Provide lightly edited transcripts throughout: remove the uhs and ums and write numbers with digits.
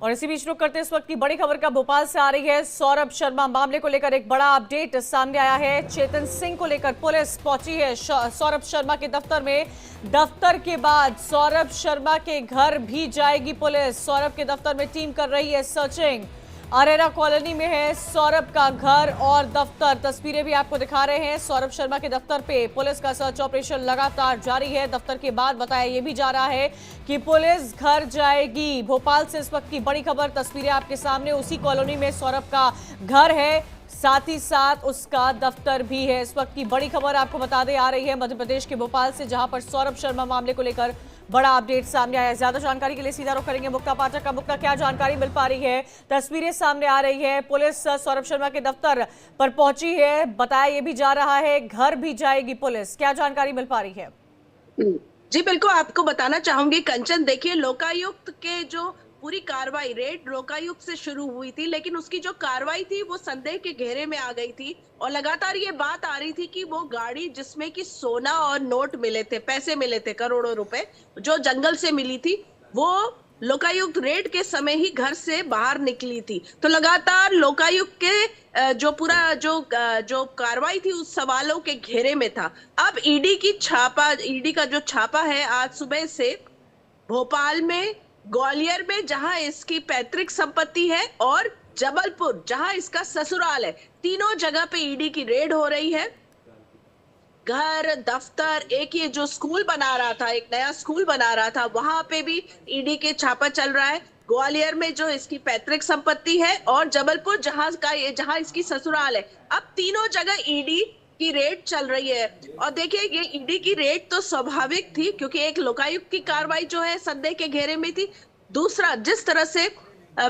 और इसी बीच रुक करते इस वक्त की बड़ी खबर का भोपाल से आ रही है। सौरभ शर्मा मामले को लेकर एक बड़ा अपडेट सामने आया है। चेतन सिंह को लेकर पुलिस पहुंची है सौरभ शर्मा के दफ्तर में। दफ्तर के बाद सौरभ शर्मा के घर भी जाएगी पुलिस। सौरभ के दफ्तर में टीम कर रही है सर्चिंग। अरेरा कॉलोनी में है सौरभ का घर और दफ्तर। तस्वीरें भी आपको दिखा रहे हैं। सौरभ शर्मा के दफ्तर पे पुलिस का सर्च ऑपरेशन लगातार जारी है। दफ्तर के बाद बताया यह भी जा रहा है कि पुलिस घर जाएगी। भोपाल से इस वक्त की बड़ी खबर, तस्वीरें आपके सामने। उसी कॉलोनी में सौरभ का घर है, साथ ही साथ उसका दफ्तर भी है। इस वक्त की बड़ी खबर आपको बता दे आ रही है मध्य प्रदेश के भोपाल से, जहां पर सौरभ शर्मा मामले को लेकर बड़ा अपडेट सामने आया है। ज्यादा जानकारी के लिए सीधा रुख करेंगे मुक्ता पाठक का। मुक्ता, क्या जानकारी मिल पा रही है? तस्वीरें सामने आ रही है, पुलिस सौरभ शर्मा के दफ्तर पर पहुंची है। बताया यह भी जा रहा है घर भी जाएगी पुलिस। क्या जानकारी मिल पा रही है? जी बिल्कुल, आपको बताना चाहूंगी कंचन, देखिए लोकायुक्त के जो पूरी कार्रवाई रेड लोकायुक्त से शुरू हुई थी, लेकिन उसकी जो कार्रवाई थी वो संदेह के घेरे में आ गई थी। और लगातार ये बात आ रही थी कि वो गाड़ी जिसमें कि सोना और नोट मिले थे, पैसे मिले थे करोड़ों रुपए, जो जंगल से मिली थी, वो लोकायुक्त रेड के समय ही घर से बाहर निकली थी। तो लगातार लोकायुक्त के जो पूरा जो कार्रवाई थी उस सवालों के घेरे में था। अब ईडी का जो छापा है आज सुबह से भोपाल में, ग्वालियर में जहां इसकी पैतृक संपत्ति है, और जबलपुर जहां इसका ससुराल है, तीनों जगह पे ईडी की रेड हो रही है। घर, दफ्तर, एक ये जो स्कूल बना रहा था, एक नया स्कूल बना रहा था, वहां पे भी ईडी के छापा चल रहा है। ग्वालियर में जो इसकी पैतृक संपत्ति है, और जबलपुर जहां इसकी ससुराल है, अब तीनों जगह ईडी की रेड चल रही है। और देखिए ये ईडी की रेड तो स्वाभाविक थी, क्योंकि एक लोकायुक्त की कार्रवाई जो है संदेह के घेरे में थी। दूसरा, जिस तरह से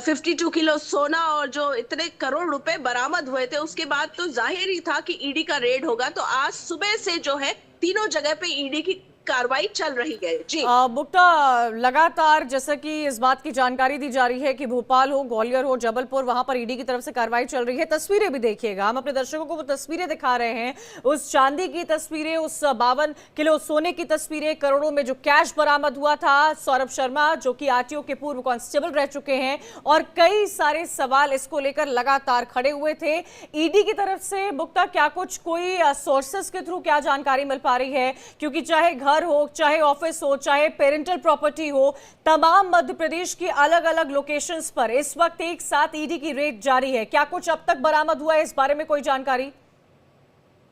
52 किलो सोना और जो इतने करोड़ रुपए बरामद हुए थे, उसके बाद तो जाहिर ही था कि ईडी का रेड होगा। तो आज सुबह से जो है तीनों जगह पे ईडी की कार्रवाई चल रही है। जी मुक्ता, लगातार जैसा कि इस बात की जानकारी दी जा रही है कि भोपाल हो, ग्वालियर हो, जबलपुर, वहां पर ईडी की तरफ से कार्रवाई चल रही है। तस्वीरें भी देखिएगा, हम अपने दर्शकों को वो तस्वीरें दिखा रहे हैं। उस चांदी की तस्वीरें, उस 52 किलो सोने की तस्वीरें, करोड़ों में जो कैश बरामद हुआ था। सौरभ शर्मा जो कि आरटीओ के पूर्व कांस्टेबल रह चुके हैं, और कई सारे सवाल इसको लेकर लगातार खड़े हुए थे ईडी की तरफ से। मुक्ता, क्या कुछ कोई सोर्सेस के थ्रू क्या जानकारी मिल पा रही है? क्योंकि चाहे घर हो, चाहे ऑफिस हो, चाहे पेरेंटल प्रॉपर्टी हो, तमाम मध्य प्रदेश की अलग अलग लोकेशंस पर इस वक्त एक साथ ईडी की रेड जारी है। क्या कुछ अब तक बरामद हुआ है, इस बारे में कोई जानकारी?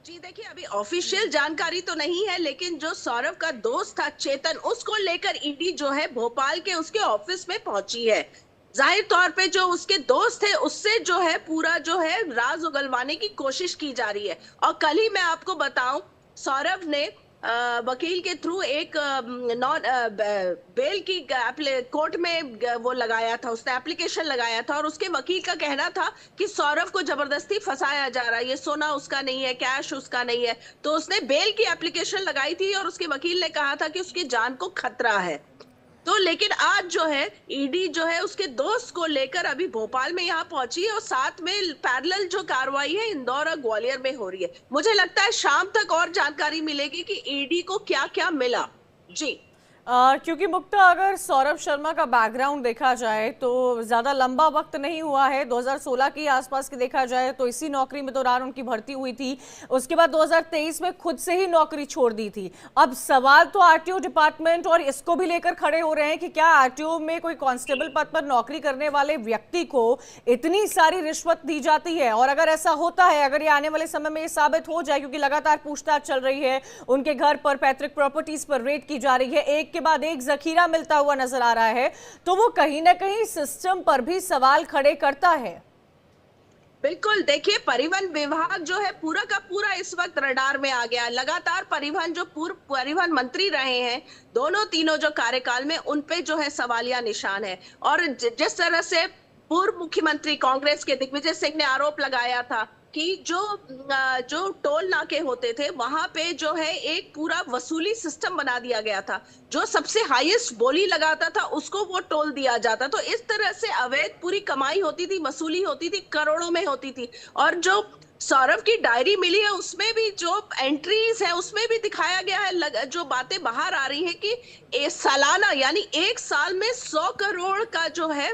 जी देखिए, अभी ऑफिशियल जानकारी तो नहीं है, लेकिन जो सौरभ का दोस्त था चेतन, उसको लेकर ईडी जो है भोपाल के उसके ऑफिस में पहुंची है। जाहिर तौर पे जो उसके दोस्त है उससे जो है पूरा जो है राज उगलवाने की कोशिश की जा रही है। और कल ही मैं आपको बताऊं, सौरभ ने वकील के थ्रू एक बेल की कोर्ट में वो लगाया था, उसने एप्लीकेशन लगाया था, और उसके वकील का कहना था कि सौरभ को जबरदस्ती फंसाया जा रहा है, ये सोना उसका नहीं है, कैश उसका नहीं है। तो उसने बेल की एप्लीकेशन लगाई थी, और उसके वकील ने कहा था कि उसकी जान को खतरा है। तो लेकिन आज जो है ईडी जो है उसके दोस्त को लेकर अभी भोपाल में यहाँ पहुंची है, और साथ में पैरेलल जो कार्रवाई है इंदौर और ग्वालियर में हो रही है। मुझे लगता है शाम तक और जानकारी मिलेगी कि ईडी को क्या क्या मिला। जी क्योंकि मुक्ता, अगर सौरभ शर्मा का बैकग्राउंड देखा जाए तो ज्यादा लंबा वक्त नहीं हुआ है। 2016 के आसपास की देखा जाए तो इसी नौकरी में दौरान उनकी भर्ती हुई थी। उसके बाद 2023 में खुद से ही नौकरी छोड़ दी थी। अब सवाल तो आरटीओ डिपार्टमेंट और इसको भी लेकर खड़े हो रहे हैं कि क्या आरटीओ में कोई कांस्टेबल पद पर नौकरी करने वाले व्यक्ति को इतनी सारी रिश्वत दी जाती है? और अगर ऐसा होता है, अगर ये आने वाले समय में ये साबित हो जाए, क्योंकि लगातार पूछताछ चल रही है, उनके घर पर, पैतृक प्रॉपर्टीज पर रेड की जा रही है, एक के बाद एक जखीरा मिलता हुआ नजर आ रहा है, तो वो कहीं ना कहीं सिस्टम पर भी सवाल खड़े करता है। बिल्कुल, देखिए परिवहन विभाग जो है पूरा का पूरा इस वक्त रडार में आ गया। लगातार परिवहन जो पूर्व परिवहन मंत्री रहे हैं दोनों तीनों जो कार्यकाल में, उन पे जो है सवालिया निशान है। और जिस तरह से पूर्व मुख्यमंत्री कांग्रेस के दिग्विजय सिंह ने आरोप लगाया था कि जो टोल नाके होते थे वहां पे जो है एक पूरा वसूली सिस्टम बना दिया गया था, जो सबसे हाईएस्ट बोली लगाता था उसको वो टोल दिया जाता। तो इस तरह से अवैध पूरी कमाई होती थी, वसूली होती थी, करोड़ों में होती थी। और जो सौरभ की डायरी मिली है उसमें भी जो एंट्रीज है उसमें भी दिखाया गया है, जो बातें बाहर आ रही है कि सालाना यानी एक साल में 100 करोड़ का जो है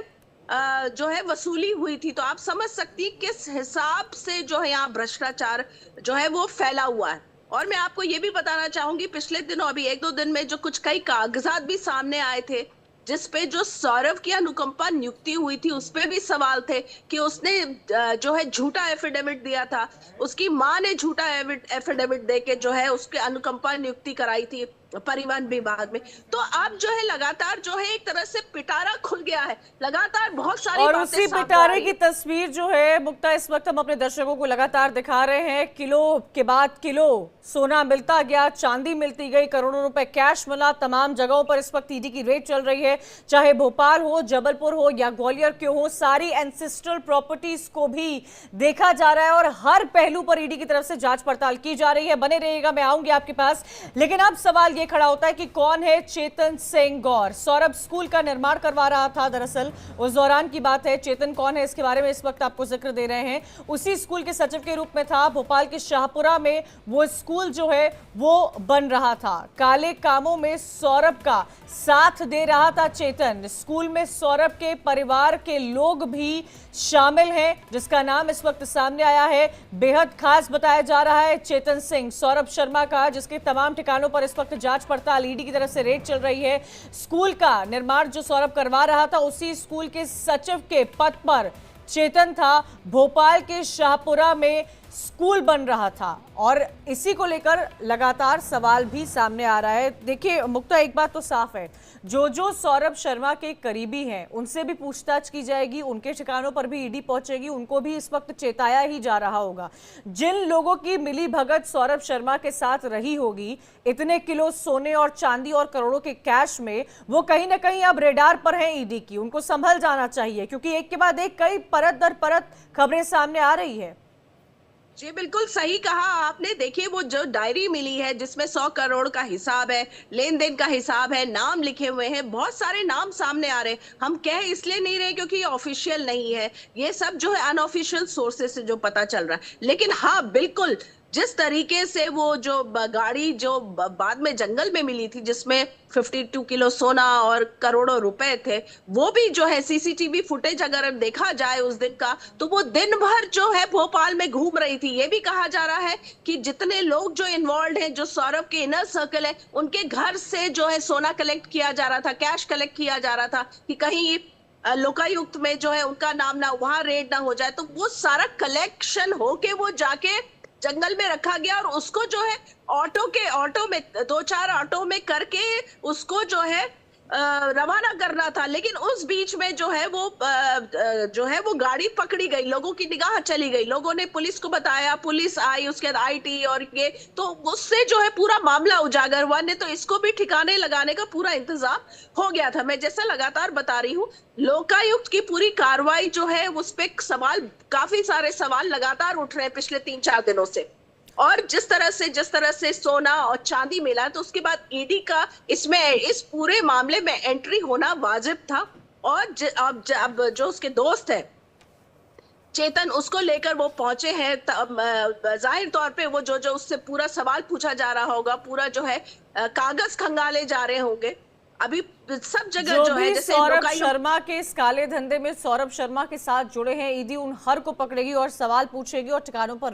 जो है वसूली हुई थी। तो आप समझ सकती हैं किस हिसाब से जो है यहाँ भ्रष्टाचार जो है वो फैला हुआ है। और मैं आपको ये भी बताना चाहूंगी, पिछले दिनों अभी 1-2 दिन में जो कुछ कई कागजात भी सामने आए थे, जिस पे जो सौरभ की अनुकंपा नियुक्ति हुई थी उस पे भी सवाल थे कि उसने जो है झूठा एफिडेविट दिया था। उसकी मां ने झूठा एफिडेविट दे के जो है उसके अनुकंपा नियुक्ति कराई थी परिवहन विभाग में। तो अब जो है लगातार जो है एक तरह से पिटारा खुल गया है, लगातार बहुत सारी और बातें उसी सामने आ पिटारे रही की तस्वीर जो है मुक्ता इस वक्त हम अपने दर्शकों को लगातार दिखा रहे हैं। किलो के बाद किलो सोना मिलता गया, चांदी मिलती गई, करोड़ों रुपए कैश मिला। तमाम जगहों पर इस वक्त ईडी की रेड चल रही है, चाहे भोपाल हो, जबलपुर हो या ग्वालियर क्यों हो, सारी एंसेस्ट्रल प्रॉपर्टीज को भी देखा जा रहा है और हर पहलू पर ईडी की तरफ से जांच पड़ताल की जा रही है। बने रहिएगा, मैं आऊंगी आपके पास। लेकिन अब सवाल ये खड़ा होता है कि कौन है चेतन सिंह गौर। सौरभ स्कूल का निर्माण करवा रहा था, दरअसल उस दौरान की बात है। चेतन कौन है, इसके बारे में इस वक्त आपको जिक्र दे रहे हैं। उसी स्कूल के सचिव के रूप में था। भोपाल के शाहपुरा में वो स्कूल जो है वो बन रहा था। काले कामों में सौरभ का साथ दे रहा था चेतन। स्कूल में सौरभ के परिवार के लोग भी शामिल हैं, जिसका नाम इस वक्त सामने आया है। बेहद खास बताया जा रहा है चेतन सिंह, सौरभ शर्मा का, जिसके तमाम ठिकानों पर इस वक्त जांच पड़ताल ईडी की तरफ से रेड चल रही है। स्कूल का निर्माण जो सौरभ करवा रहा था, उसी स्कूल के सचिव के पद पर चेतन था। भोपाल के शाहपुरा में स्कूल बन रहा था और इसी को लेकर लगातार सवाल भी सामने आ रहा है। देखिए मुक्ता, एक बात तो साफ है, जो सौरभ शर्मा के करीबी हैं उनसे भी पूछताछ की जाएगी, उनके ठिकानों पर भी ईडी पहुंचेगी, उनको भी इस वक्त चेताया ही जा रहा होगा। जिन लोगों की मिली भगत सौरभ शर्मा के साथ रही होगी, इतने किलो सोने और चांदी और करोड़ों के कैश में, वो कहीं ना कहीं अब रेडार पर हैं ईडी की। उनको संभल जाना चाहिए, क्योंकि एक के बाद एक कई परत दर परत खबरें सामने आ रही है। जी बिल्कुल सही कहा आपने। देखिए वो जो डायरी मिली है जिसमें 100 करोड़ का हिसाब है, लेन देन का हिसाब है, नाम लिखे हुए हैं, बहुत सारे नाम सामने आ रहे हैं। हम कह इसलिए नहीं रहे क्योंकि ये ऑफिशियल नहीं है, ये सब जो है अनऑफिशियल सोर्सेस से जो पता चल रहा है। लेकिन हाँ बिल्कुल, जिस तरीके से वो जो गाड़ी जो बाद में जंगल में मिली थी जिसमें 52 किलो सोना और करोड़ों रुपए थे, वो भी जो है सीसीटीवी फुटेज अगर देखा जाए उस दिन का, तो वो दिन भर जो है भोपाल में घूम रही थी। ये भी कहा जा रहा है कि जितने लोग जो इन्वॉल्व हैं, जो सौरभ के इनर सर्कल है, उनके घर से जो है सोना कलेक्ट किया जा रहा था, कैश कलेक्ट किया जा रहा था कि कहीं लोकायुक्त में जो है उनका नाम ना, वहां रेड ना हो जाए। तो वो सारा कलेक्शन होके वो जाके जंगल में रखा गया और उसको जो है ऑटो में 2-4 ऑटो में करके उसको जो है रवाना करना था। लेकिन उस बीच में जो है वो गाड़ी पकड़ी गई, लोगों की निगाह चली गई, लोगों ने पुलिस को बताया, पुलिस आई, उसके बाद आईटी और ये, तो उससे जो है पूरा मामला उजागर हुआ। ने तो इसको भी ठिकाने लगाने का पूरा इंतजाम हो गया था। मैं जैसा लगातार बता रही हूँ, लोकायुक्त की पूरी कार्रवाई जो है उस पे सवाल, काफी सारे सवाल लगातार उठ रहे हैं पिछले 3-4 दिनों से। और जिस तरह से सोना और चांदी मिला, तो उसके बाद ईडी का इसमें इस पूरे मामले में एंट्री होना वाजिब था। और अब जो उसके दोस्त है चेतन, उसको लेकर वो पहुंचे हैं। जाहिर तौर पे वो जो उससे पूरा सवाल पूछा जा रहा होगा, पूरा जो है कागज खंगाले जा रहे होंगे। अभी सब जगह जो है, जैसे सौरभ शर्मा के इस काले धंधे में सौरभ शर्मा के साथ जुड़े हैं, ईडी उन हर को पकड़ेगी और सवाल पूछेगी और ठिकानों पर